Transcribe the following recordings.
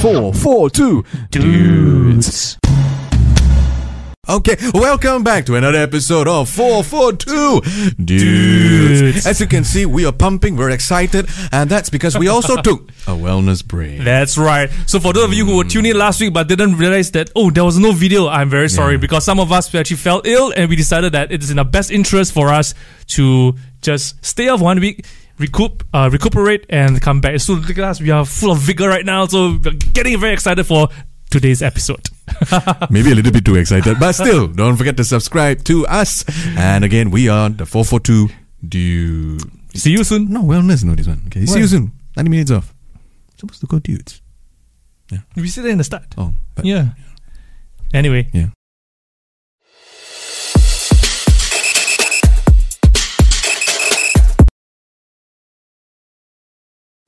4, 4, 2, dudes. Okay, welcome back to another episode of 442 Dudes. As you can see, we are pumping, we're excited, and that's because we also took a wellness break. That's right. So for those of you who were tuning in last week but didn't realize that, there was no video, I'm very sorry, because some of us actually fell ill and we decided that it is in our best interest for us to just stay off 1 week, recuperate and come back. So look at us, we are full of vigor right now, so we're getting very excited for today's episode. Maybe a little bit too excited, but still, don't forget to subscribe to us. And again, we are the 442 Dudes. See you soon. No, wellness, no, this one. Okay, see you soon. 90 minutes off. Supposed to go Dudes. Yeah. We said that in the start. Oh, but yeah. Anyway. Yeah.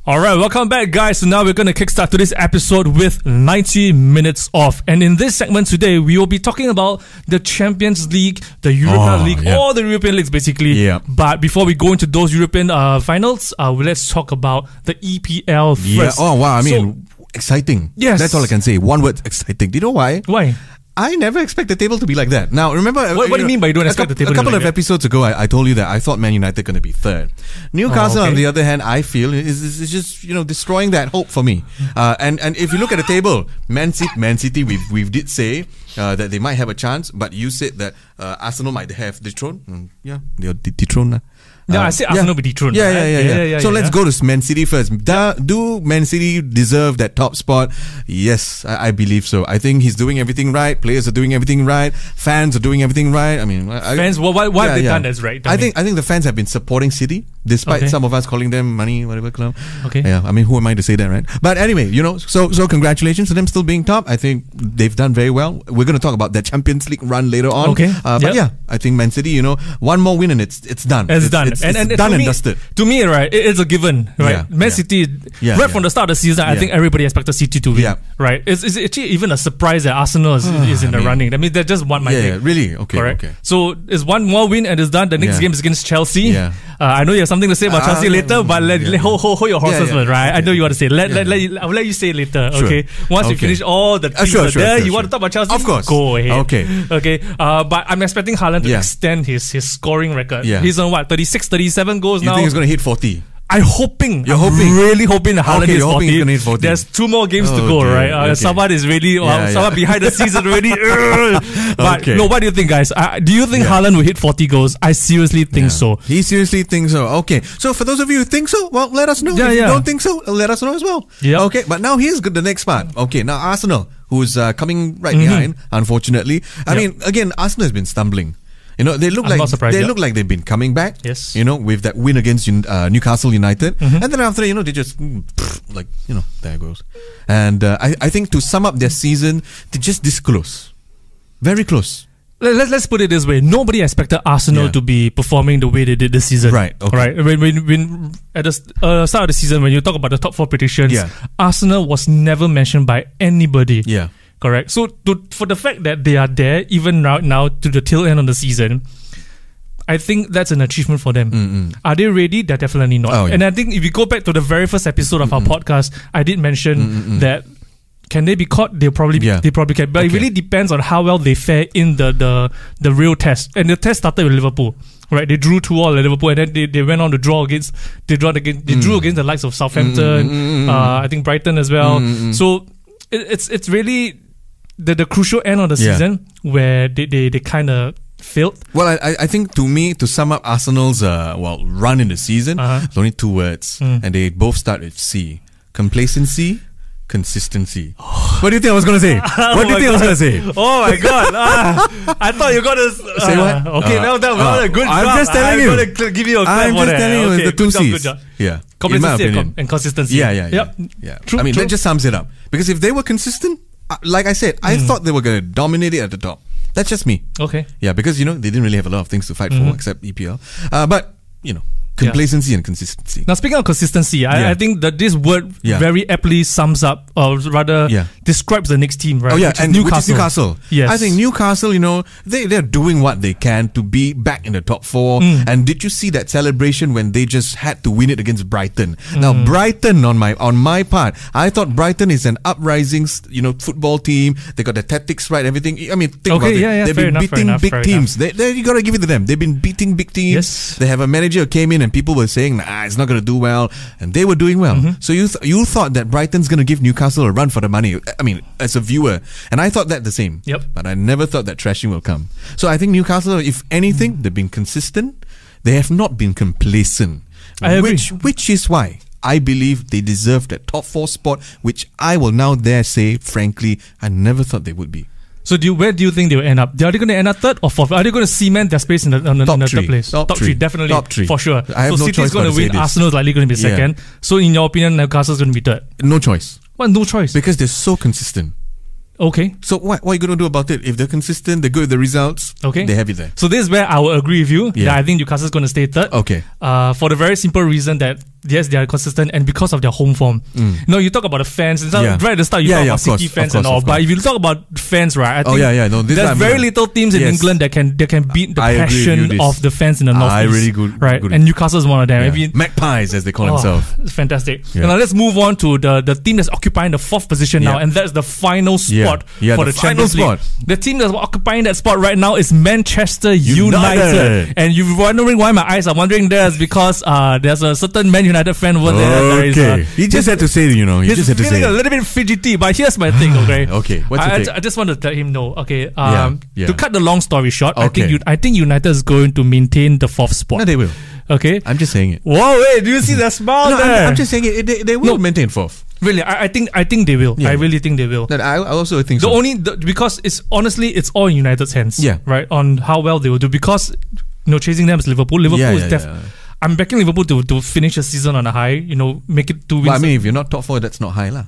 Alright, welcome back guys. So now we're going to kickstart today's episode with 90 minutes off. And in this segment today, we will be talking about the Champions League, the Europa League, all the European leagues basically. Yeah. But before we go into those European finals, let's talk about the EPL first. Yeah. Oh wow, I mean, exciting. Yes. That's all I can say. One word, exciting. Do you know why? Why? I never expect the table to be like that. Now, remember... What do you mean by you don't expect the table to be like that? A couple of episodes ago, I told you that I thought Man United going to be third. Newcastle, on the other hand, I feel is just, destroying that hope for me. And if you look at the table, Man City, we did say that they might have a chance, but you said that Arsenal might have dethroned. Yeah, they are dethroned. No, I said Arsenal will be dethroned. Yeah. So let's go to Man City first. Do Man City deserve that top spot? Yes, I believe so. I think he's doing everything right. Players are doing everything right. Fans are doing everything right. I mean, fans. What have they done that's right? I think the fans have been supporting City, despite some of us calling them money whatever club. Okay. Yeah. I mean, who am I to say that, right? But anyway, so congratulations to them still being top. I think they've done very well. We're going to talk about that Champions League run later on. Okay. But yeah, I think Man City, one more win and it's done. It's done. It's done and dusted. To me, right, it's a given, right? Yeah, Man City, from the start of the season, I think everybody expected City to win, right? It's actually even a surprise that Arsenal is in the running. I mean, they just won my thing. Yeah, really? Okay, correct? Okay. So it's one more win and it's done. The next game is against Chelsea. Yeah. I know you have something to say about Chelsea later, but hold your horses first, right? Okay. I know you want to say. I'll let you say it later, okay? Once you finish all the teams you want to talk about Chelsea? Of course. Go ahead. Okay. But I'm expecting Haaland to extend his scoring record. Yeah. He's on 36, 37 goals now. You think he's going to hit 40? I'm hoping. You're hoping? Really hoping that Haaland hits 40. He's gonna hit 40. There's 2 more games to go, right? Someone is really, someone behind the scenes already. But no, what do you think, guys? Do you think Haaland will hit 40 goals? I seriously think so. He seriously thinks so. Okay. So for those of you who think so, well, let us know. If you don't think so, let us know as well. Yeah. Okay. But now here's the next part. Okay. Now Arsenal, who's coming right behind, unfortunately. I mean, again, Arsenal has been stumbling. They look like they've been coming back. Yes. With that win against Newcastle United, and then after they just there goes. And I think to sum up their season, they're just this close, very close. Let's put it this way: nobody expected Arsenal to be performing the way they did this season. Right. Okay. Right. When at the start of the season, when you talk about the top 4 predictions, Arsenal was never mentioned by anybody. Yeah. Correct. So for the fact that they are there even now to the tail end of the season, I think that's an achievement for them. Are they ready? They're definitely not. And I think if you go back to the very first episode of our podcast, I did mention that can they be caught? They probably can. But it really depends on how well they fare in the real test. And the test started with Liverpool. Right, they drew 2-2 at Liverpool, and then they went on to draw against. They drew against the likes of Southampton. I think Brighton as well. So it's really the crucial end of the season where they kind of failed. Well, I think to sum up Arsenal's run in the season, it's only 2 words, and they both start with C: complacency, consistency. What do you think I was going to say? What do you think I was going to say? Oh my god! I thought you were going to say what? Okay, well done. Good job. I'm just telling you. I'm going to give you a clap. I'm just telling you. Okay, the 2 C's. Good job. Yeah. Complacency and consistency. Yeah. True, I mean, that just sums it up. Because if they were consistent, like I said, I thought they were going to dominate it at the top. That's just me. Okay. Yeah, because they didn't really have a lot of things to fight for except EPL. But Complacency and consistency. Now, speaking of consistency, I think that this word very aptly sums up, or rather describes the next team, right? Oh, yeah, which is Newcastle. Which is Newcastle. Yes. I think Newcastle, they're doing what they can to be back in the top 4. And did you see that celebration when they just had to win it against Brighton? Now, Brighton, on my part, I thought Brighton is an uprising, football team. They got the tactics right, everything. I mean, think about it. They've been beating big teams. You got to give it to them. They've been beating big teams. Yes. They have a manager who came in and people were saying, it's not going to do well. And they were doing well. So you thought that Brighton's going to give Newcastle a run for the money. I mean, as a viewer. And I thought that the same. Yep. But I never thought that trashing will come. So I think Newcastle, if anything, they've been consistent. They have not been complacent. I agree. Which is why I believe they deserve that top 4 spot, which I will now dare say, frankly, I never thought they would be. So where do you think they will end up? Are they going to end up 3rd or 4th? Are they going to cement their space in the third place? Top 3, definitely. Top 3. For sure. I have so no City's choice going to win, Arsenal is likely going to be 2nd. So in your opinion, Newcastle's going to be 3rd? No choice. What, no choice? Because they're so consistent. Okay. So what are you going to do about it? If they're consistent, they're good with the results, they have it there. So this is where I will agree with you. Yeah. I think Newcastle's going to stay 3rd. Okay. For the very simple reason that, yes, they are consistent and because of their home form. You talk about the fans. Right at the start, you talk about City fans and all. But if you talk about fans, right, I think there's very little teams in England that can beat the passion of the fans in the North East. Right? And Newcastle's one of them. Yeah. I mean, Magpies, as they call themselves. Fantastic. Yeah. Now let's move on to the team that's occupying the 4th position now, and that's the final spot for the Champions League. The team that's occupying that spot right now is Manchester United. And you're wondering why my eyes are wondering there is because there's a certain Man United fan over there. Okay. He just had to say, He just had to say. He's feeling a little bit fidgety, but here's my thing, okay? Okay. What's the thing? I just want to let him know, okay? To cut the long story short, I think United is going to maintain the 4th spot. No, they will. Okay? I'm just saying it. Whoa, wait, do you see the smile there? I'm just saying it. They will maintain 4th. Really, I think they will. I really think they will. I also think so. Because it's all in United's hands. Yeah. Right? On how well they will do. Because chasing them is Liverpool. Liverpool is I'm backing Liverpool to finish the season on a high, make it 2 wins. Well, I mean, if you're not top 4, that's not high lah.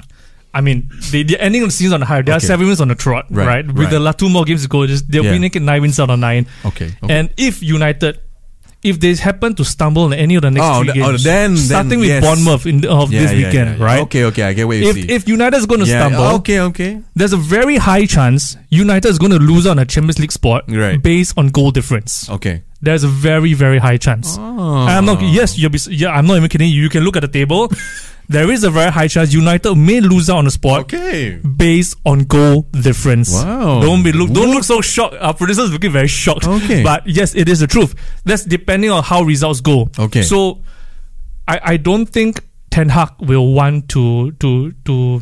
I mean, they're ending the season on a high. There are 7 wins on the trot, right? With the last 2 more games to go, they'll be making 9 wins out of 9. Okay. And if United, if they happen to stumble in any of the next 3 games, starting with Bournemouth this weekend, right? Okay, I get what you see. If United is going to stumble, there's a very high chance United is going to lose on a Champions League spot based on goal difference. Okay. There's a very, very high chance. And I'm not even kidding you. You can look at the table. There is a very high chance United may lose out on the spot based on goal difference. Wow. Don't look so shocked. Our producer's looking very shocked. Okay. But yes, it is the truth. That's depending on how results go. Okay. So I don't think Ten Hag will want to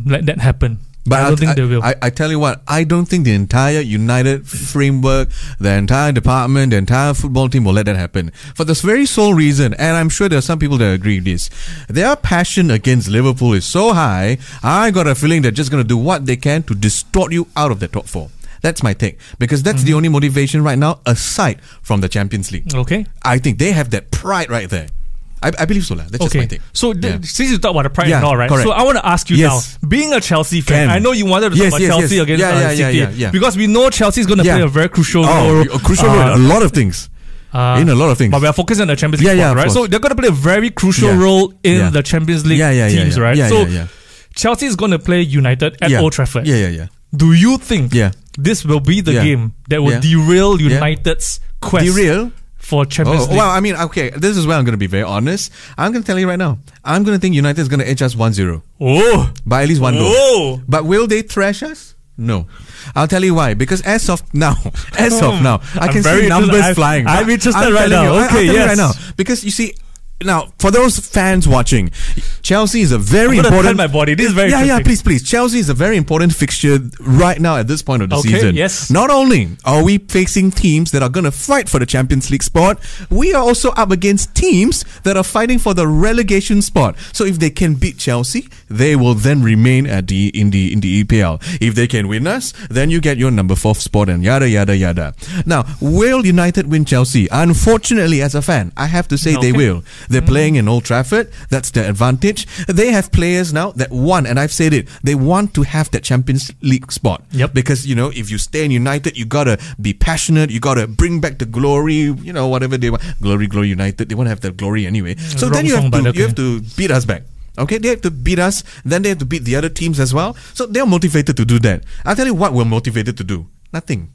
let that happen. But I don't think they will. I tell you what, I don't think the entire United framework, the entire department, the entire football team will let that happen. For this very sole reason, and I'm sure there are some people that agree with this, their passion against Liverpool is so high, I got a feeling they're just going to do what they can to distort you out of the top 4. That's my take. Because that's the only motivation right now, aside from the Champions League. Okay. I think they have that pride right there. I believe so. That's just my take. So since you talk about the pride and all, right? Correct. So I want to ask you now, being a Chelsea fan, I know you wanted to talk about Chelsea against City. Because we know Chelsea is going to play a very crucial role. A crucial role in a lot of things. In a lot of things. But we are focusing on the Champions League, right? So they're going to play a very crucial role in the Champions League teams, right? So Chelsea is going to play United at Old Trafford. Do you think this will be the game that will derail United's quest? Derail? For Champions League. Well, I mean, okay, this is where I'm going to be very honest. I'm going to tell you right now. I'm going to think United is going to edge us 1-0. By at least 1 goal. But will they thrash us? No. I'll tell you why. Because as of now, I can see numbers flying. I'm interested right now. Okay, yes. Right now. Because you see, now, for those fans watching, Chelsea is a very important... my body. This is very interesting. Please. Chelsea is a very important fixture right now at this point of the season. Yes. Not only are we facing teams that are going to fight for the Champions League spot, we are also up against teams that are fighting for the relegation spot. So if they can beat Chelsea, they will then remain in the EPL. If they can win us, then you get your number 4th spot and yada yada yada. Now, will United win Chelsea? Unfortunately, as a fan, I have to say they will. They're playing in Old Trafford. That's their advantage. They have players now that want, and I've said it, they want to have that Champions League spot. Yep. Because, if you stay in United, you got to be passionate. You got to bring back the glory, whatever they want. Glory United. They want to have the glory anyway. So then you have to beat us back. Okay, they have to beat us, then they have to beat the other teams as well. So they're motivated to do that. I'll tell you what we're motivated to do. Nothing.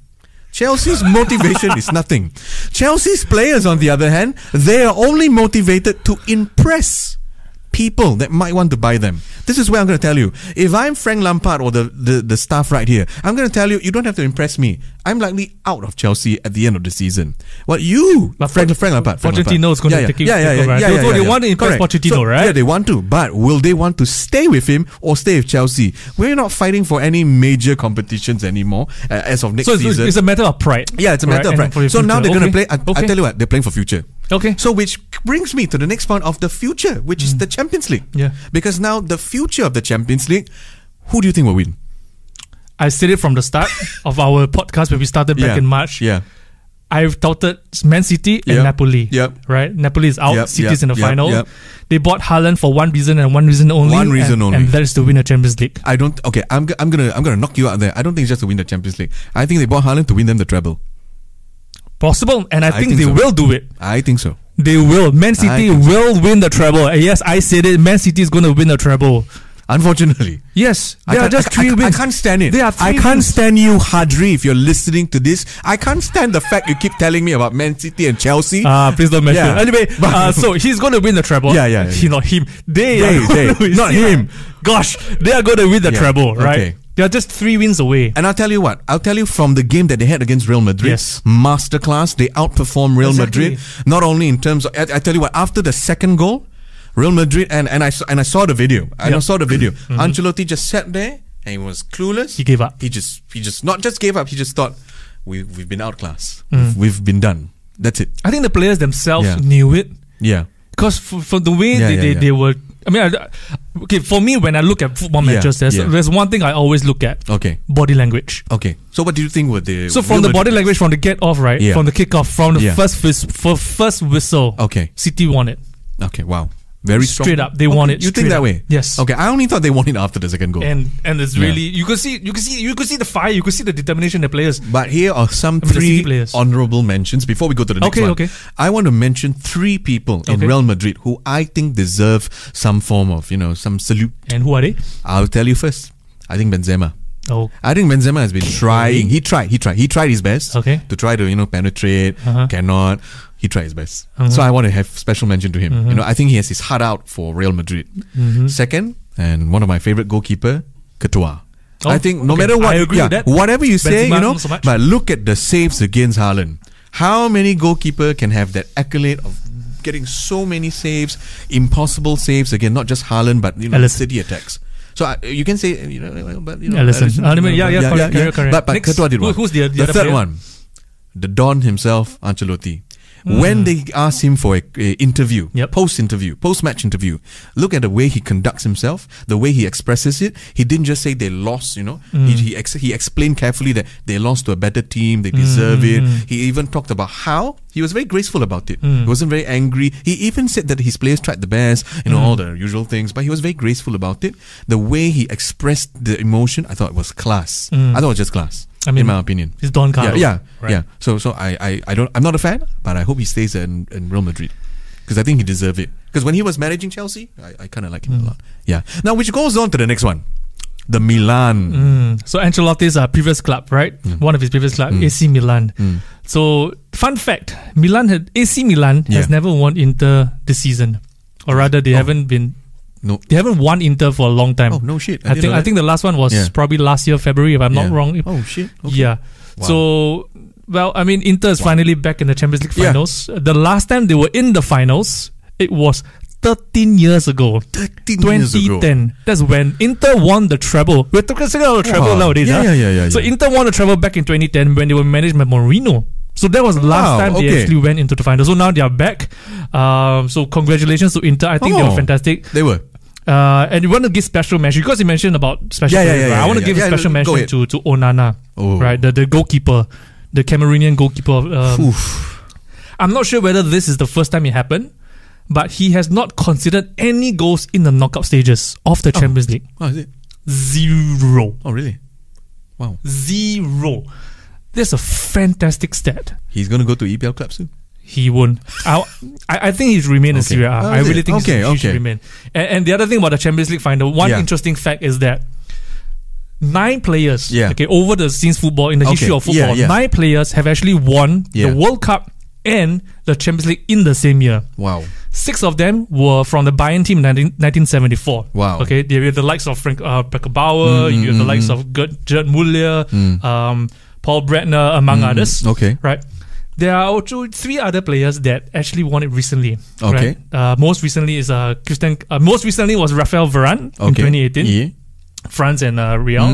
Chelsea's motivation is nothing. Chelsea's players, on the other hand, they are only motivated to impress people that might want to buy them. This is where I'm going to tell you. If I'm Frank Lampard or the staff right here, I'm going to tell you, you don't have to impress me. I'm likely out of Chelsea at the end of the season. But Frank Lampard. Pochettino is going to take over. They want to impress Pochettino, right? Yeah, they want to. But will they want to stay with him or stay with Chelsea? We're not fighting for any major competitions anymore as of next season. So it's a matter of pride. Yeah, it's a matter of pride. So now they're going to play. I tell you what, they're playing for future. Okay. So which brings me to the next point of the future, which is the Champions League. Yeah. Because now the future of the Champions League, who do you think will win? I said it from the start of our podcast when we started back in March. Yeah. I've touted Man City and Napoli. Yep. Right? Napoli is out. City's in the final. Yep. They bought Haaland for one reason and one reason only. And that is to win the Champions League. I'm gonna knock you out there. I don't think it's just to win the Champions League. I think they bought Haaland to win them the treble. Possible, and I think they will do it. I think so. They will. Man City will win the treble. Yes, I said it. Man City is going to win the treble. Unfortunately. Yes. There are just 3 wins. I can't stand it. I can't stand you, Hadri, if you're listening to this. I can't stand the fact you keep telling me about Man City and Chelsea. Please don't mention. Anyway, so he's going to win the treble. Yeah. Not him. They not him. Gosh, they are going to win the treble, right? Okay. They are just 3 wins away. And I'll tell you what. I'll tell you from the game that they had against Real Madrid. Yes. Masterclass. They outperformed Real Madrid. Not only in terms of... I tell you what. After the second goal, Real Madrid... And I saw the video. I saw the video. Ancelotti just sat there and he was clueless. He gave up. He just not just gave up. He just thought, we've been outclassed. We've been done. That's it. I think the players themselves knew it. Yeah. Because for the way they were... I mean, for me, when I look at football matches, there's one thing I always look at. Okay. Body language. Okay. So what do you think were the... So from the body language, from the get off, right? Yeah. From the kick off, from the first whistle. Okay. City won it. Okay, wow. Very strong. Straight up, they won it. You think that way? Yes. Okay, I only thought they won it after the second goal. And it's really you could see the fire, you could see the determination of the players. But here are some 3 honorable mentions before we go to the next one. Okay. I want to mention 3 people in Real Madrid who I think deserve some form of, some salute. And who are they? I'll tell you first. I think Benzema. Oh. I think Benzema has been trying. He tried his best to try to penetrate. Cannot. He tried his best. So I want to have special mention to him. I think he has his heart out for Real Madrid. Second, and one of my favorite goalkeeper, Courtois. I think no matter what, I agree with that. Whatever you say, Benzema, not so much. but look at the saves against Haaland. How many goalkeeper can have that accolade of getting so many saves, impossible saves again, not just Haaland, but City attacks. So you can say, Alisson. Correct. But Courtois did one. Who's the third player? one? The Don himself, Ancelotti. When they asked him for an interview, post-match interview, look at the way he conducts himself, the way he expresses it. He didn't just say they lost, He explained carefully that they lost to a better team, they deserve it. He even talked about how he was very graceful about it. He wasn't very angry. He even said that his players tried the best, all the usual things, but he was very graceful about it. The way he expressed the emotion, I thought it was class. I thought it was just class. In my opinion, it's Don Carlo. Yeah. So I'm not a fan, but I hope he stays in Real Madrid because I think he deserves it. Because when he was managing Chelsea, I kind of like him a lot. Yeah. Now, which goes on to the next one, the Milan. So Ancelotti's previous club, right? One of his previous club, AC Milan. So fun fact, AC Milan has never won Inter this season, or rather, they haven't been. No, they haven't won Inter for a long time. Oh no shit! I think the last one was probably last year February, if I'm not wrong. Oh shit! Okay. Yeah. Wow. So, Inter is finally back in the Champions League finals. The last time they were in the finals, it was 13 years ago. 2010. That's when Inter won the treble. We're talking about the treble nowadays. Yeah. So Inter won the treble back in 2010 when they were managed by Mourinho. So that was the last time they actually went into the final. So now they are back. So congratulations to Inter. I think they were fantastic. They were. And you want to give special mention because you mentioned about special mention. I want to give a special mention to Onana, right? The goalkeeper, the Cameroonian goalkeeper. I'm not sure whether this is the first time it happened, but he has not considered any goals in the knockout stages of the Champions League. Oh, is it? 0. Oh, really? Wow. 0. That's a fantastic stat. He's going to go to EPL club soon? He won't. I think he's remain in Serie A. I really think he should remain. And the other thing about the Champions League final, one interesting fact is that 9 players, over the since football, in the history of football, 9 players have actually won the World Cup and the Champions League in the same year. Wow. 6 of them were from the Bayern team in 1974. Wow. Okay, they were the likes of Frank Beckenbauer, you have the likes of Gerd Müller, Paul Breitner, among others. Okay. Right. There are also 3 other players that actually won it recently. Okay. Right? Most recently is most recently was Rafael Varane in 2018. Yeah. France and Real.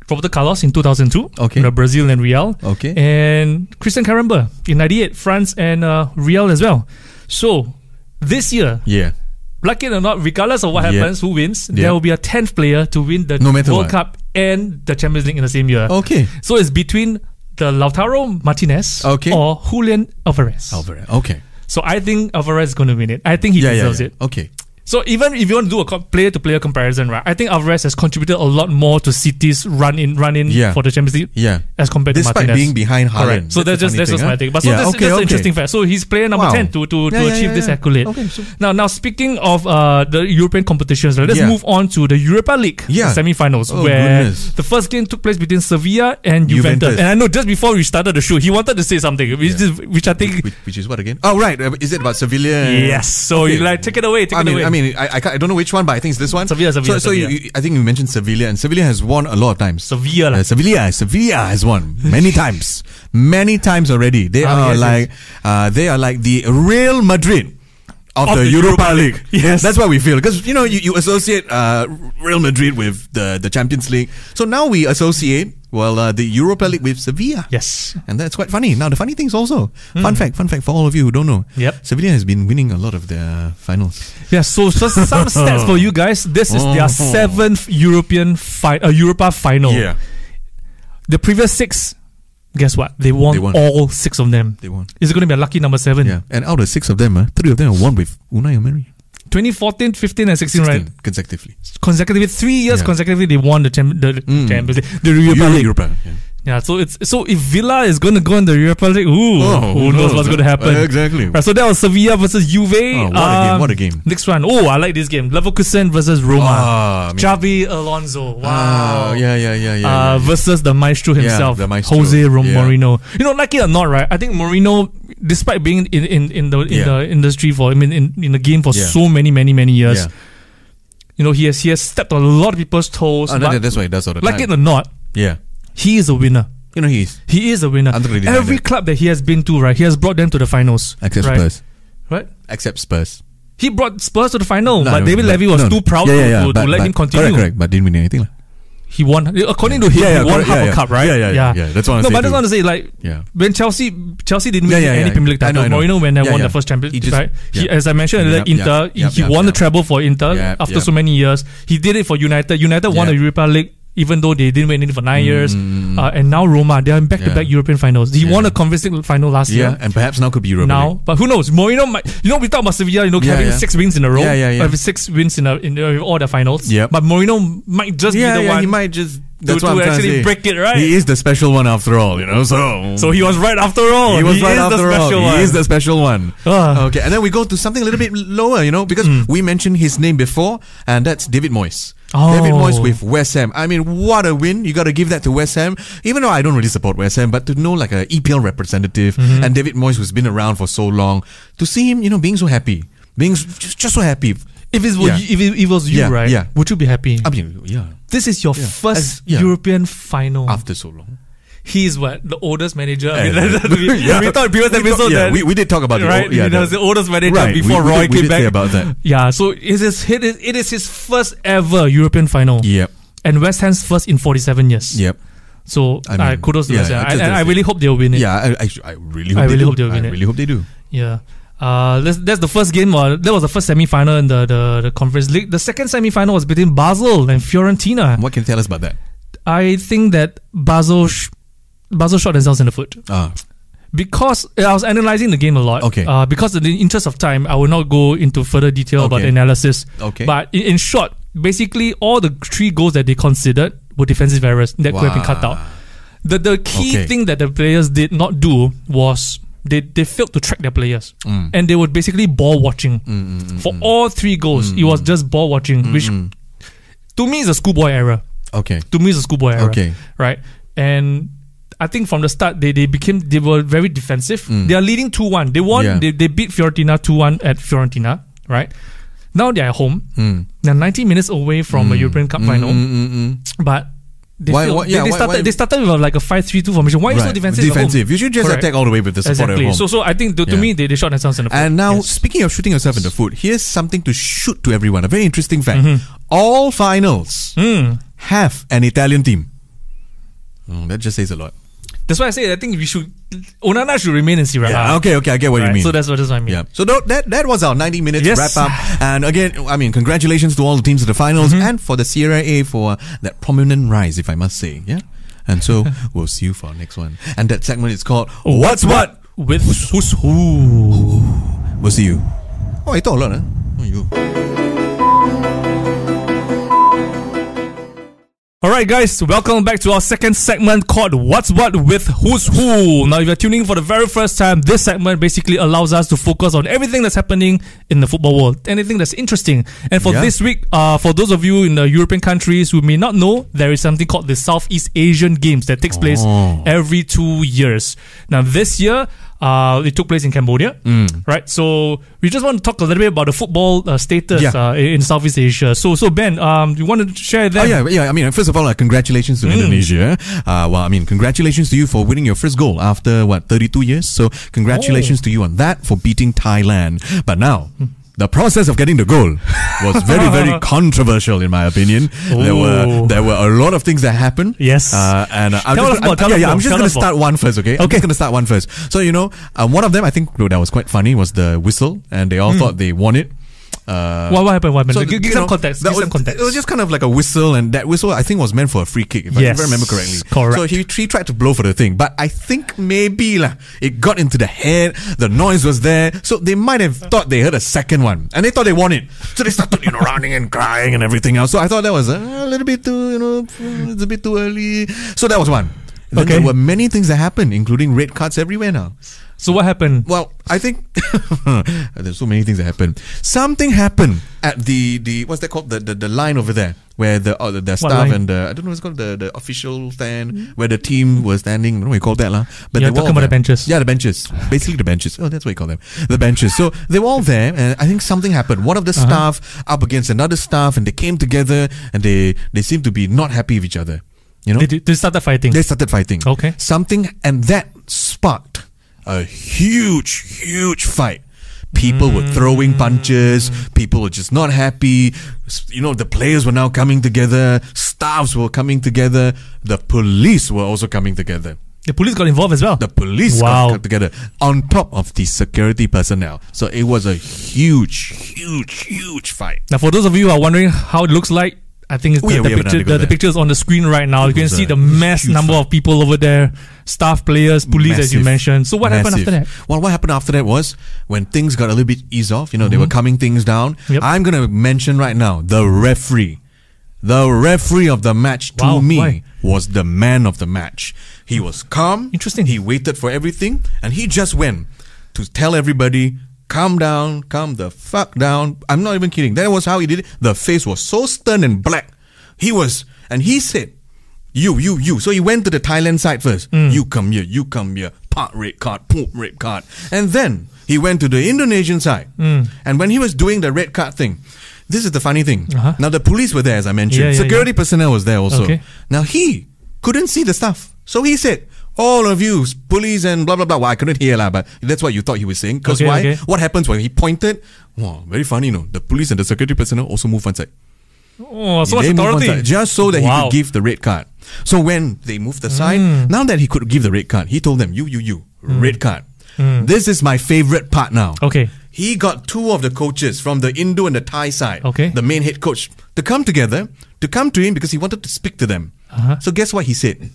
Roberto Carlos in 2002. Okay. Brazil and Real. Okay. And Christian Caramba in 98, France and Real as well. So this year, like it or not, regardless of what happens, who wins, there will be a 10th player to win the World Cup and the Champions League in the same year. Okay. So it's between the Lautaro Martinez or Julian Alvarez. Okay. So I think Alvarez is going to win it. I think he deserves it. Okay. So even if you want to do a player-to-player comparison, right? I think Alvarez has contributed a lot more to City's run-in for the Champions League as compared to Martinez. Despite being behind Haaland. So that's just my take. But that's an interesting fact. So he's player number 10 to achieve this accolade. Okay, so now speaking of the European competitions, let's move on to the Europa League semi-finals, where the first game took place between Sevilla and Juventus. And I know just before we started the show, he wanted to say something, which I think... Which is what again? Oh, right. Is it about Sevilla? Yes. So take it away. I don't know which one, but I think it's this one. Sevilla. So I think you mentioned Sevilla, and Sevilla has won a lot of times. Sevilla has won many times, already. They are like the Real Madrid of the Europa League. Yes, that's what we feel, because you associate Real Madrid with the Champions League. So now we associate the Europa League with Sevilla. Yes, and that's quite funny. Now the funny thing is also fun fact for all of you who don't know. Yep, Sevilla has been winning a lot of their finals. Yeah, so just some stats for you guys. This is their 7th Europa final. Yeah, the previous 6. Guess what? They won all 6 of them. They won. Is it going to be a lucky number 7? Yeah, and out of 6 of them, 3 of them are won with Unai Emery. 2014, 15 and 16, right? Consecutively. 3 years consecutively, they won the Champions League. The Europa League. Europa, yeah, so if Villa is going to go in the Europa League, who knows what's going to happen? Exactly. Right, so that was Sevilla versus Juve. What a game. Next one. I like this game. Leverkusen versus Roma. Xabi Alonso. Wow. Yeah. Versus the maestro himself, the maestro. Jose Mourinho. Like it or not, right? I think Mourinho, despite being in the industry in the game for so many years, he has stepped on a lot of people's toes. That's why he does all the time. Like it or not, he is a winner. He is a winner. Every club that he has been to, right, he has brought them to the finals. Except Spurs. Right? Except Spurs. He brought Spurs to the final, but David Levy was too proud to let him continue. Correct, but didn't win anything. He won, according to him, he won half a cup, right? Yeah. That's what I'm saying. But I just want to say, when Chelsea didn't win any Premier League title, Mourinho when they won the first Champions, right? As I mentioned earlier, Inter, he won the treble for Inter after so many years. He did it for United. United won the Europa League, even though they didn't win it for 9 years. And now Roma, they are in back-to-back European finals. He won a Conference League final last year. And perhaps now could be Europa League. But who knows? Mourinho might, we talk about Sevilla, having 6 wins in a row. 6 wins in all the finals. But Mourinho might just be the one. He might just... That's what I'm actually break it, right? He is the special one after all, So he was right after all. He was right after all. He is the special one. Okay, and then we go to something a little bit lower, because we mentioned his name before, and that's David Moyes. David Moyes with West Ham. I mean, what a win. You got to give that to West Ham. Even though I don't really support West Ham, but to know like an EPL representative, and David Moyes who's been around for so long, to see him, being so happy, being just so happy. If it was you, right? Would you be happy? I mean, This is your first European final after so long. He's the oldest manager. We thought previous episode that we did talk about it, right? He was the oldest manager before Roy came back. Say about that. Yeah, so it is his first ever European final. Yep. And West Ham's first in 47 years. Yep. So kudos to West Ham. And I really hope they'll win it. Yeah, I really hope they'll win it. I really hope they do. Yeah. That's the first game. That was the first semi-final in the Conference League. The second semi-final was between Basel and Fiorentina. What can you tell us about that? I think that Basel shot themselves in the foot. because I was analysing the game a lot. Okay. Because in the interest of time, I will not go into further detail about the analysis. Okay. But in short, basically all the 3 goals that they considered were defensive errors that could have been cut out. The key thing that the players did not do was they failed to track their players. And they were basically ball watching. For all 3 goals, it was just ball watching, which to me is a schoolboy error. Okay. To me is a schoolboy error. Okay. Right? And I think from the start they were very defensive. They are leading 2-1. They won. They beat Fiorentina 2-1 at Fiorentina. Right? Now they are home. They're 90 minutes away from a European Cup final. But they started with like a 5-3-2 formation. Why are you so defensive? Defensive. You should just attack all the way with the support at home. So I think to me they shot themselves in the foot. And now speaking of shooting yourself in the foot, here's something to shoot to everyone. A very interesting fact. All finals have an Italian team. That just says a lot. That's why I say I think we should. Onana should remain in Serie A. Yeah, okay, I get what you mean. So that's what I mean. Yeah. So that was our 90 minutes wrap up. And again, I mean, congratulations to all the teams in the finals and for the Serie A for that prominent rise, if I must say. Yeah. And so we'll see you for our next one. And that segment is called What's What with Who's Who. We'll see you. Oh, I thought a lot, huh? Oh, you. Alright guys, welcome back to our second segment called What's What with Who's Who. Now if you're tuning in for the very first time, this segment basically allows us to focus on everything that's happening in the football world, anything that's interesting. And for this week, for those of you in the European countries who may not know, there is something called the Southeast Asian Games that takes place every 2 years. Now this year, it took place in Cambodia, right? So we just want to talk a little bit about the football status in Southeast Asia. So Ben, you want to share that? I mean, first of all, congratulations to Indonesia. Congratulations to you for winning your first goal after 32 years. So congratulations to you on that, for beating Thailand. But now, the process of getting the goal was very, very controversial, in my opinion. There were a lot of things that happened. Yes. I'm just going to start one first, okay? I'm just going to start one first. So, one of them, I think that was quite funny, was the whistle, and they all thought they won it. What happened? So give some context. It was just kind of like a whistle, and that whistle I think was meant for a free kick, if I remember correctly. Correct. So he tried to blow for the thing, but I think maybe it got into the head. The noise was there, so they might have thought they heard a second one, and they thought they won it. So they started running and crying and everything else. So I thought that was a little bit too it's a bit too early. So that was one. Then there were many things that happened, including red cards everywhere now. So what happened? Well, I think there's so many things that happened. Something happened at the what's that called, the line over there, where the staff and I don't know what's called, the official stand where the team was standing. I don't know what you call that lah. But you're talking about the benches. Yeah, the benches. Basically the benches. Oh, that's what you call them. The benches. So they were all there, and I think something happened. One of the staff up against another staff, and they came together, and they seemed to be not happy with each other. They started fighting. They started fighting. Okay. Something, and that sparked a huge fight. People were throwing punches. People were just not happy. The players were now coming together. Staffs were coming together. The police were also coming together. The police got involved as well. The police got together on top of the security personnel. So it was a huge fight. Now, for those of you who are wondering how it looks like, I think the picture is on the screen right now. You can see the mass number of people over there, staff, players, police, as you mentioned. So what happened after that? Well, what happened after that was when things got a little bit eased off. They were calming things down. Yep. I'm going to mention right now the referee. The referee of the match was the man of the match. He was calm. Interesting. He waited for everything, and he just went to tell everybody, calm down, calm the fuck down. I'm not even kidding. That was how he did it. The face was so stern and black. And he said, you. So he went to the Thailand side first. You come here. Part red card, poop red card. And then he went to the Indonesian side. And when he was doing the red card thing, this is the funny thing. Now the police were there, as I mentioned. Security personnel was there also. Okay. Now he couldn't see the stuff. So he said, all of you, police and blah, blah, blah. Well, I couldn't hear but that's what you thought he was saying. Because why? Okay. What happens when he pointed? Wow, very funny, The police and the security personnel also moved one side. Oh, so much authority. Just so that he could give the red card. So when they moved aside, now that he could give the red card, he told them, you, red card. This is my favorite part now. Okay. He got two of the coaches from the Indo and the Thai side, the main head coach, to come together, to come to him because he wanted to speak to them. So guess what he said?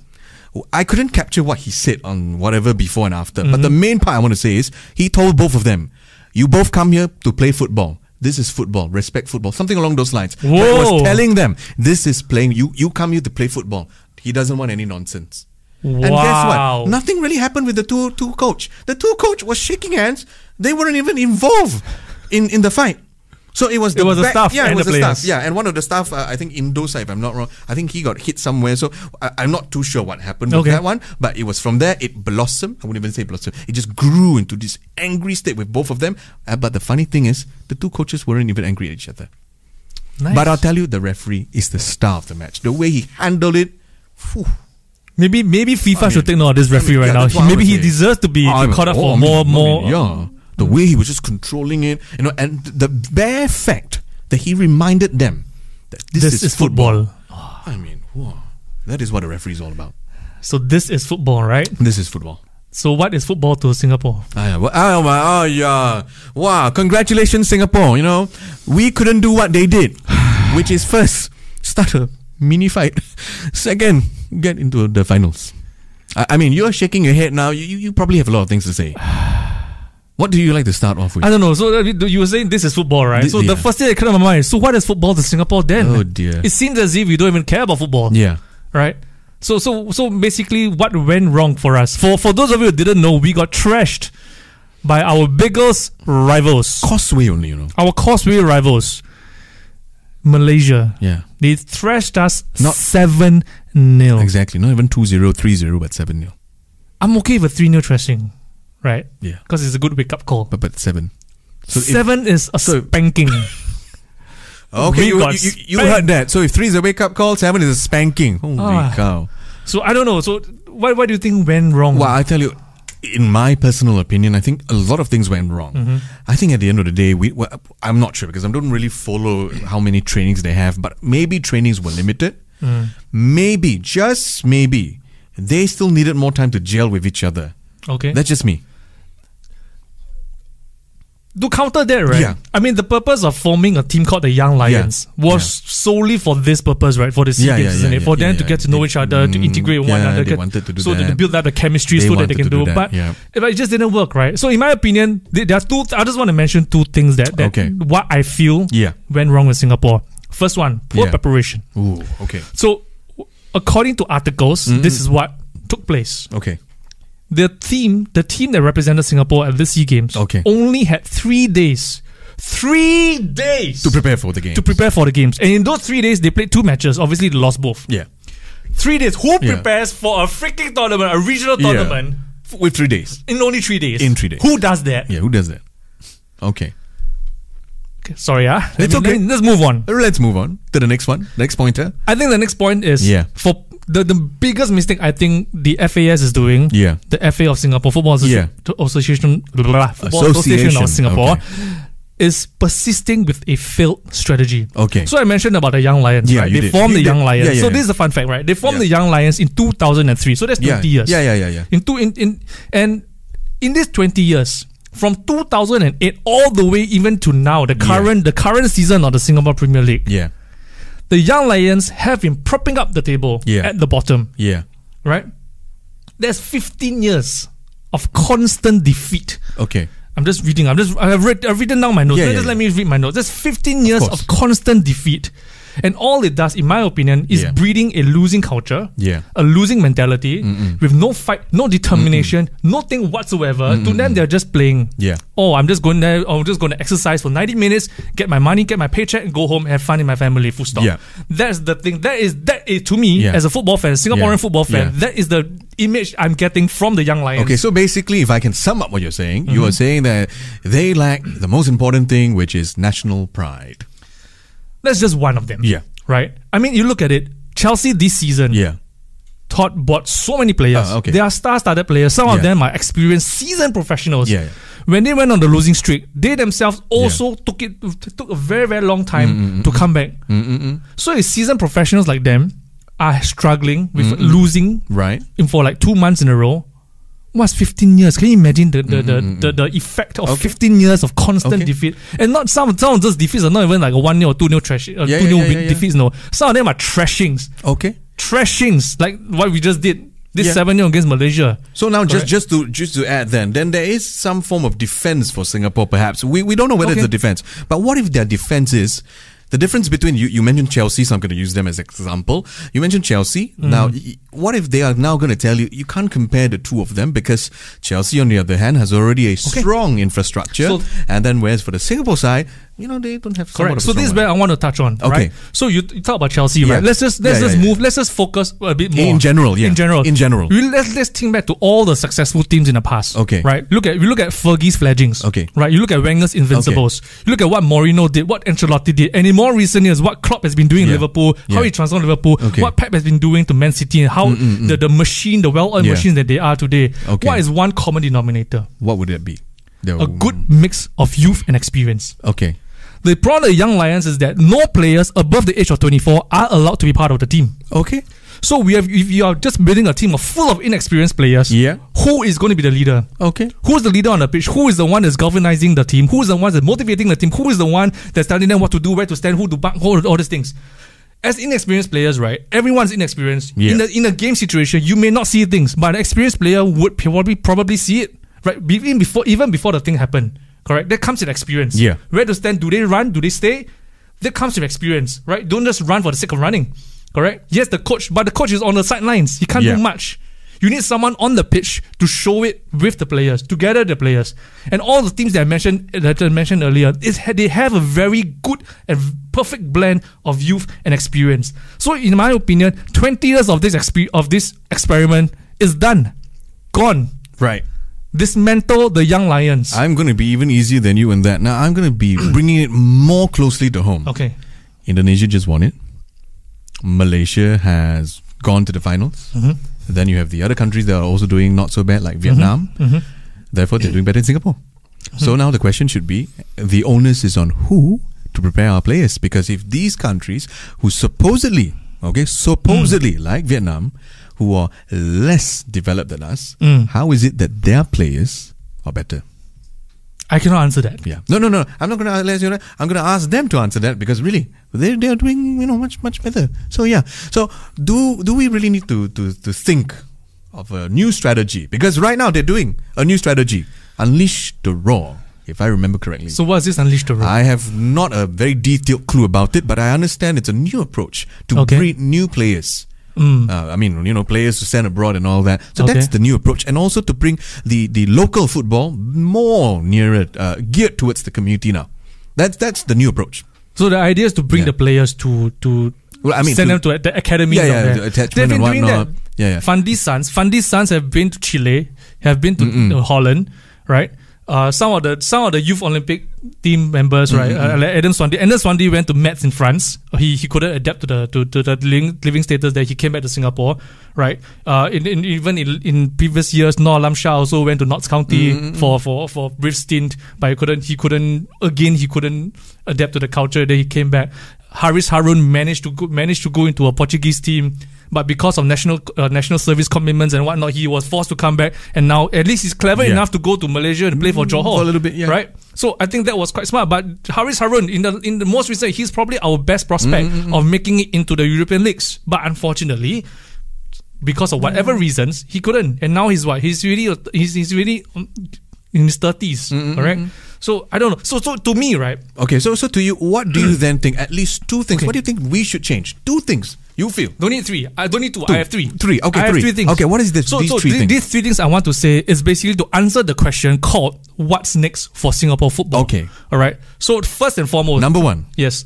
I couldn't capture what he said on whatever before and after. But the main part I want to say is he told both of them, you both come here to play football. This is football. Respect football. Something along those lines. Whoa. That was telling them, this is playing. You come here to play football. He doesn't want any nonsense. Wow. And guess what? Nothing really happened with the two coach. The two coach was shaking hands. They weren't even involved in the fight. So it was the staff. Yeah, it was the players. staff. Yeah, and one of the staff, I think Indosa, if I'm not wrong, I think he got hit somewhere. So I'm not too sure what happened with that one. But it was from there, it blossomed. I wouldn't even say blossomed. It just grew into this angry state with both of them. But the funny thing is, the two coaches weren't even angry at each other. Nice. But I'll tell you, the referee is the star of the match. The way he handled it, whew. Maybe FIFA should take note of this referee right now. Maybe he deserves to be caught up for more. The way he was just controlling it, and the bare fact that he reminded them that this is football. I mean, wow, that is what a referee is all about. So this is football, right? This is football. So what is football to Singapore? Wow, congratulations, Singapore. We couldn't do what they did, which is first, start a mini fight. Second, get into the finals. I mean, you're shaking your head now. You probably have a lot of things to say. What do you like to start off with? I don't know. So you were saying this is football, right? So the first thing that came to my mind is, so what is football to Singapore then? Oh dear. It seems as if we don't even care about football. Yeah. Right? So basically what went wrong for us? For those of you who didn't know, we got trashed by our biggest rivals. Causeway only, Our Causeway rivals. Malaysia. Yeah. They thrashed us 7-0. Exactly. Not even 2-0, 3-0, but 7-0. I'm okay with 3-0 thrashing. Right? Yeah. Because it's a good wake-up call. But 7. So 7 is a spanking. Okay, you heard that. So if 3 is a wake-up call, 7 is a spanking. Holy cow. So I don't know. So what do you think went wrong? Well, I tell you, in my personal opinion, I think a lot of things went wrong. I think at the end of the day, I'm not sure because I don't really follow how many trainings they have, but maybe trainings were limited. Maybe, just maybe, they still needed more time to gel with each other. Okay. That's just me. To counter that, right? Yeah. I mean, the purpose of forming a team called the Young Lions was solely for this purpose, right? For the SEA Games, isn't it? For them to get to know each other, to integrate one another, they wanted to do so that. to build up the chemistry so that they can do it. But it just didn't work, right? So in my opinion, there are two. I just want to mention two things that what I feel went wrong with Singapore. First one, poor preparation. Ooh, okay. So according to articles, this is what took place. Okay. The team that represented Singapore at the SEA Games only had 3 days. 3 days! To prepare for the games. And in those 3 days, they played 2 matches. Obviously, they lost both. Yeah. 3 days. Who prepares for a freaking tournament, a regional tournament? With 3 days. In only 3 days. In 3 days. Who does that? Yeah, who does that? Okay. Sorry, it's okay. Let's move on. Let's move on to the next one. Next pointer. I think the next point is for the biggest mistake I think the FAS is doing. Yeah. The FA of Singapore, Football Association of Singapore is persisting with a failed strategy. Okay. So I mentioned about the Young Lions, right? They formed the Young Lions. So this is a fun fact, right? They formed the Young Lions in 2003. So that's 20 years. Yeah. And in these 20 years, from 2008 all the way even to now, the current season of the Singapore Premier League. Yeah. The Young Lions have been propping up the table at the bottom. Yeah. Right? There's 15 years of constant defeat. Okay. I've written down my notes. Let me read my notes. There's 15 years of constant defeat. And all it does, in my opinion, is breeding a losing culture, a losing mentality, with no fight, no determination, nothing whatsoever. To them, they're just playing. Yeah. Oh, I'm just going to exercise for 90 minutes, get my money, get my paycheck, and go home, have fun in my family. Full stop. Yeah. That's the thing. That is to me, as a football fan, Singaporean football fan, that is the image I'm getting from the Young Lions. Okay, so basically, if I can sum up what you're saying, you are saying that they lack the most important thing, which is national pride. That's just one of them. Yeah. Right? I mean, you look at it, Chelsea this season, Todd bought so many players. They are star-studded players. Some of them are experienced, seasoned professionals. When they went on the losing streak, they themselves also took a very, very long time to come back. So if seasoned professionals like them are struggling with losing for like 2 months in a row, what's 15 years? Can you imagine the effect of 15 years of constant defeat? And not some of those defeats are not even like a 1-0 or 2-0 2-0 defeats. No, some of them are trashings. Okay, trashings like what we just did This 7-0 against Malaysia. So now just to add then there is some form of defense for Singapore perhaps. We don't know whether it's a defense. But what if their defense is the difference between you mentioned Chelsea, so I'm going to use them as an example. You mentioned Chelsea. Now, what if they are now going to tell you can't compare the two of them because Chelsea, on the other hand, has already a strong infrastructure, and then whereas for the Singapore side, they don't have. Correct. So this is where I want to touch on. Okay. Right? So you talk about Chelsea, right? Let's just move. Let's just focus a bit more in general. Yeah. In general. Let's think back to all the successful teams in the past. Okay. Right. We look at Fergie's fledglings. Okay. Right. You look at Wenger's Invincibles. Okay. You look at what Mourinho did, what Ancelotti did, and in more recent years, what Klopp has been doing in Liverpool, how he transformed Liverpool, what Pep has been doing to Man City, and how the machine, the well-oiled machine that they are today. Okay. What is one common denominator? What would it be? A good mix of youth and experience. Okay. The problem with Young Lions is that no players above the age of 24 are allowed to be part of the team. Okay. So if you are just building a team full of inexperienced players, who is going to be the leader? Okay. Who's the leader on the pitch? Who is the one that's galvanizing the team? Who is the one that's motivating the team? Who is the one that's telling them what to do, where to stand, who to back, all these things? As inexperienced players, right? Everyone's inexperienced. Yeah. In a game situation, you may not see things, but an experienced player would probably see it, right? Even before the thing happened. Correct? That comes with experience. Yeah. Where to stand? Do they run? Do they stay? That comes with experience, right? Don't just run for the sake of running. Correct? Yes, the coach is on the sidelines. He can't do much. You need someone on the pitch to show it with the players, to gather the players. And all the teams that I mentioned earlier, they have a very good and perfect blend of youth and experience. So in my opinion, 20 years of this experiment is done. Gone. Right. Dismantle the Young Lions. I'm going to be even easier than you in that. Now, I'm going to be bringing it more closely to home. Okay. Indonesia just won it. Malaysia has gone to the finals. Mm-hmm. Then you have the other countries that are also doing not so bad, like Vietnam. Mm-hmm. Therefore, they're doing better in Singapore. Mm-hmm. So now the question should be, the onus is on who to prepare our players? Because if these countries who supposedly, like Vietnam, who are less developed than us, how is it that their players are better? I cannot answer that. Yeah. No. I'm not going to ask you that. I'm going to ask them to answer that because really, they are doing much better. So yeah. So do we really need to think of a new strategy? Because right now they're doing a new strategy, Unleash the Raw, if I remember correctly. So what is this Unleash the Raw? I have not a very detailed clue about it, but I understand it's a new approach to breed new players. Players to send abroad and all that. So that's the new approach. And also to bring the local football more nearer, geared towards the community now. That's the new approach. So the idea is to bring the players to send them to the academy. The attachment and whatnot. Fundy's sons have been to Chile, have been to Holland, right? Some of the youth Olympic team members, right? Like Adam Swandy went to Metz in France. He couldn't adapt to the living status there. He came back to Singapore, right? In previous years, Noor Alam Shah also went to Notts County for a brief stint, but he couldn't adapt to the culture. Then he came back. Haris Harun managed to go into a Portuguese team, but because of national service commitments and whatnot, he was forced to come back. And now at least he's clever enough to go to Malaysia and play for Johor for a little bit, right? So I think that was quite smart. But Haris Harun, in the most recent, he's probably our best prospect of making it into the European leagues. But unfortunately, because of whatever reasons, he couldn't. And now he's what? He's really in his 30s, correct? So I don't know. So to me, right? Okay. So to you, what do you then think? At least two things. Okay. What do you think we should change? Two things you feel. Don't need three. I don't need two. I have three. Three. Okay. I have three things. Okay. What is this? These three things. These three things I want to say is basically to answer the question called "What's next for Singapore football?" Okay. All right. So first and foremost, number one. Yes.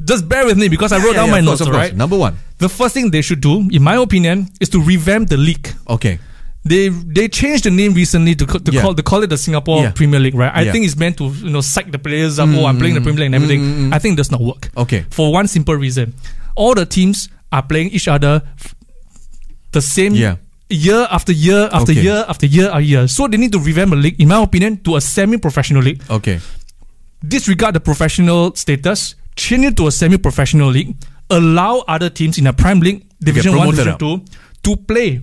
Just bear with me because I wrote down my notes. All right. Number one. The first thing they should do, in my opinion, is to revamp the league. Okay. They changed the name recently to call it the Singapore Premier League, right? I think it's meant to psych the players up. I'm playing the Premier League and everything. I think it does not work. Okay. For one simple reason, all the teams are playing each other the same year after year after year after year after year. So they need to revamp the league, in my opinion, to a semi-professional league. Okay. Disregard the professional status, change it to a semi-professional league. Allow other teams in the Prime League, Division 1, Division 2. To play,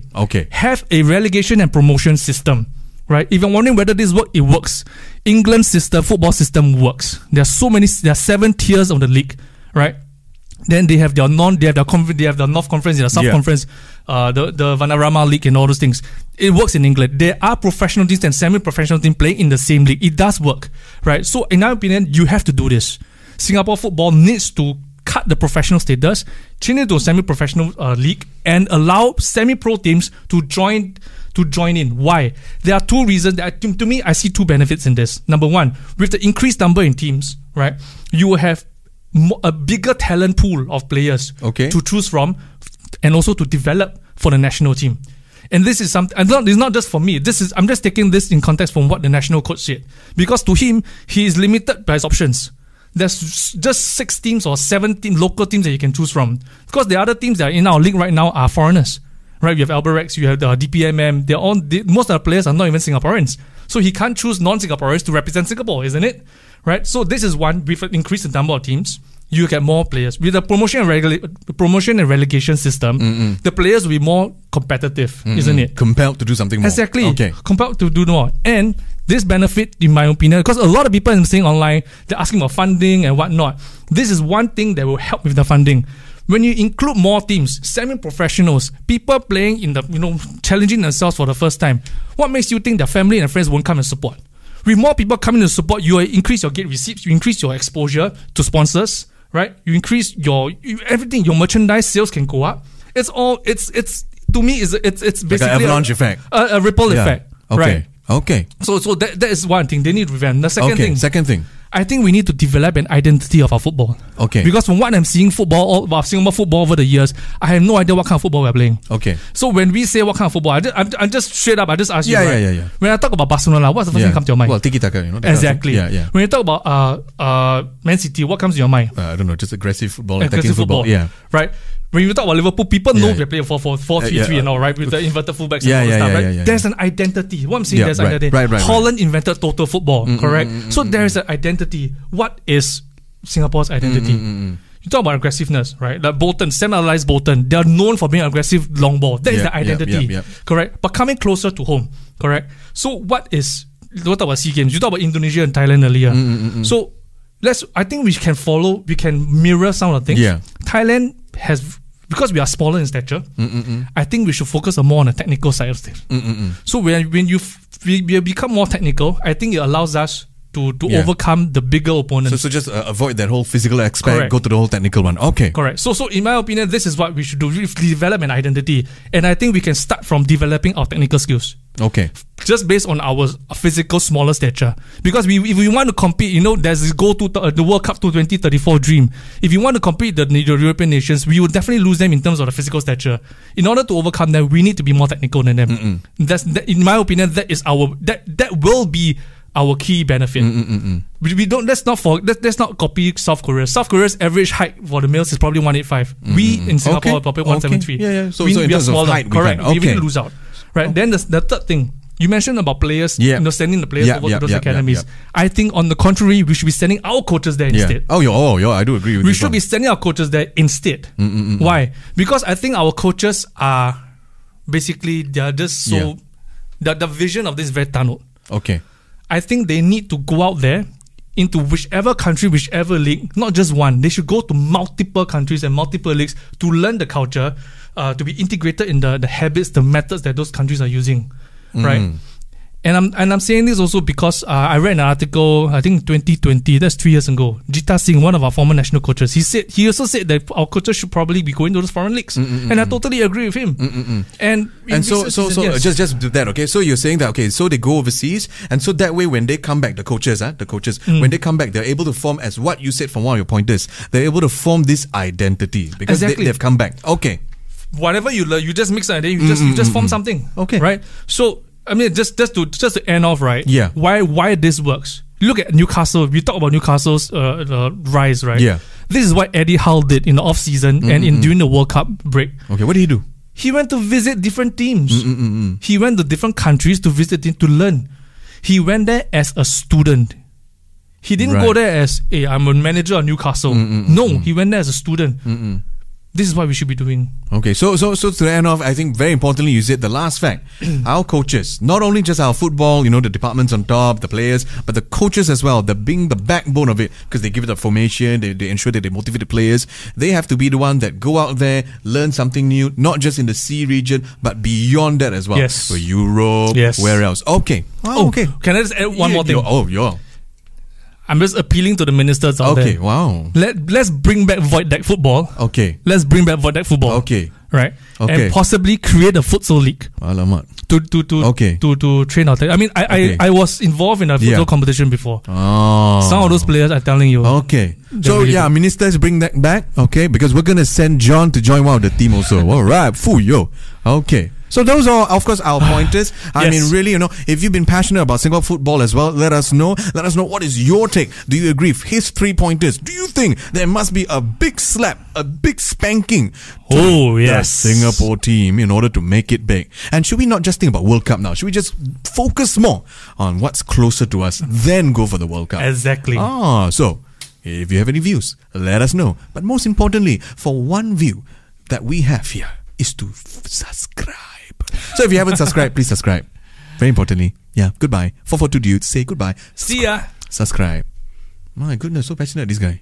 have a relegation and promotion system, right? If you're wondering whether this works, it works. England's football system works. There are 7 tiers of the league, right? Then they have their North Conference, their South Conference, the Vanarama League and all those things. It works in England. There are professional teams and semi-professional teams playing in the same league. It does work, right? So in my opinion, you have to do this. Singapore football needs to cut the professional status, change it to a semi-professional league, and allow semi-pro teams to join in. Why? There are two reasons. To me, I see two benefits in this. Number one, with the increased number in teams, right, you will have a bigger talent pool of players to choose from, and also to develop for the national team. And this is something. It's not just for me. I'm just taking this in context from what the national coach said, because to him, he is limited by his options. There's just 6 teams or 7 local teams that you can choose from, because the other teams that are in our league right now are foreigners, right? You have Alberex, you have the DPMM. Most of the players are not even Singaporeans, so he can't choose non-Singaporeans to represent Singapore, isn't it? Right? So this is one. With an increased number of teams, you get more players. With the promotion and relegation system, the players will be more competitive, isn't it? Compelled to do something more. Exactly. Okay. Compelled to do more. And this benefit, in my opinion, because a lot of people I'm seeing online, they're asking about funding and whatnot. This is one thing that will help with the funding. When you include more teams, semi-professionals, people playing in the, challenging themselves for the first time, what makes you think their family and friends won't come and support? With more people coming to support, you increase your gate receipts, you increase your exposure to sponsors, right? You increase everything. Your merchandise sales can go up. It's to me, it's basically like an avalanche effect, a ripple effect, right? Okay. So that is one thing they need to revamp. The second thing, I think we need to develop an identity of our football. Okay. Because from what I'm seeing Singapore football over the years, I have no idea what kind of football we're playing. Okay. So when we say what kind of football, I'm just straight up. I just ask you. Yeah. When I talk about Barcelona, what's the first thing that comes to your mind? Well, tiki-taka, Exactly. When you talk about Man City, what comes to your mind? I don't know, just aggressive football, attacking football. Yeah. Right. When you talk about Liverpool, people know they play a 4-4-3 and all, right? With the inverted fullbacks and all that stuff, right? There's an identity. What I'm saying, there's an identity. Right. Holland invented total football, correct? So there's an identity. What is Singapore's identity? You talk about aggressiveness, right? Like Bolton, Sam Allardyce Bolton, they are known for being aggressive long ball. That is the identity, correct? But coming closer to home, correct? So what about SEA Games? You talk about Indonesia and Thailand earlier. So I think we can mirror some of the things. Thailand has, because we are smaller in stature, I think we should focus more on the technical side of things. So when we become more technical, I think it allows us to overcome the bigger opponents. So just avoid that whole physical aspect, correct. Go to the whole technical one. Okay. Correct. So in my opinion, this is what we should do. We develop an identity. And I think we can start from developing our technical skills. Okay. Just based on our physical smaller stature. Because if we want to compete, there's this go to the World Cup to 2034 dream. If you want to compete the European nations, we will definitely lose them in terms of the physical stature. In order to overcome that, we need to be more technical than them. In my opinion, that will be our key benefit. Let's not copy South Korea. South Korea's average height for the males is probably 185. We in Singapore are probably 173. So in terms of height, correct. We really lose out. Right. Then the third thing, you mentioned about players, sending the players over to those academies. I think on the contrary, we should be sending our coaches there instead. I do agree with you. We should be sending our coaches there instead. Why? Because I think our coaches are basically, they're just so, the vision of this is very tunneled. Okay. I think they need to go out there into whichever country, whichever league, not just one. They should go to multiple countries and multiple leagues to learn the culture, to be integrated in the habits, the methods that those countries are using, right? And I'm saying this also because I read an article, I think 2020, that's 3 years ago. Jita Singh, one of our former national coaches, he also said that our coaches should probably be going to those foreign leagues, and I totally agree with him. And so just do that, okay? So you're saying that, okay, so they go overseas, and so that way when they come back, the coaches, when they come back, they're able to form, as what you said from one of your pointers, they're able to form this identity because they've come back. Okay. Whatever you learn, you just mix it, you just form something. Okay. Right? So I mean, just to end off, right? Yeah. Why this works? Look at Newcastle. We talk about Newcastle's rise, right? Yeah. This is what Eddie Howe did in the off season and during the World Cup break. Okay, what did he do? He went to visit different teams. He went to different countries to visit them to learn. He went there as a student. He didn't go there as, hey, I'm a manager of Newcastle. No, he went there as a student. this is what we should be doing. Okay, so to end off, I think very importantly, you said the last fact. Our coaches, not only just our football, the departments on top, the players, but the coaches as well, being the backbone of it, because they give it the formation, they ensure that they motivate the players. They have to be the one that go out there, learn something new, not just in the C region, but beyond that as well. Yes. So Europe, where else? Okay. Okay. Can I just add one more thing? I'm just appealing to the ministers out there. Okay, wow. Let's bring back void deck football. Okay. Let's bring back void deck football. Okay. Right? Okay. And possibly create a futsal league. Alamak. To train out there. I mean, I was involved in a futsal competition before. Oh. Some of those players are telling you. Okay. So really ministers bring that back. Okay. Because we're going to send John to join one of the team also. All right. Yo. Okay. So those are, of course, our pointers. I mean, really, if you've been passionate about Singapore football as well, let us know. Let us know what is your take. Do you agree with his 3 pointers? Do you think there must be a big slap, a big spanking to the Singapore team in order to make it big? And should we not just think about World Cup now? Should we just focus more on what's closer to us, then go for the World Cup? Exactly. So if you have any views, let us know. But most importantly, for one view that we have here is to subscribe. So if you haven't subscribed, please subscribe. Very importantly, goodbye. 442 dudes, say goodbye. See ya. Subscribe. My goodness, so passionate, this guy.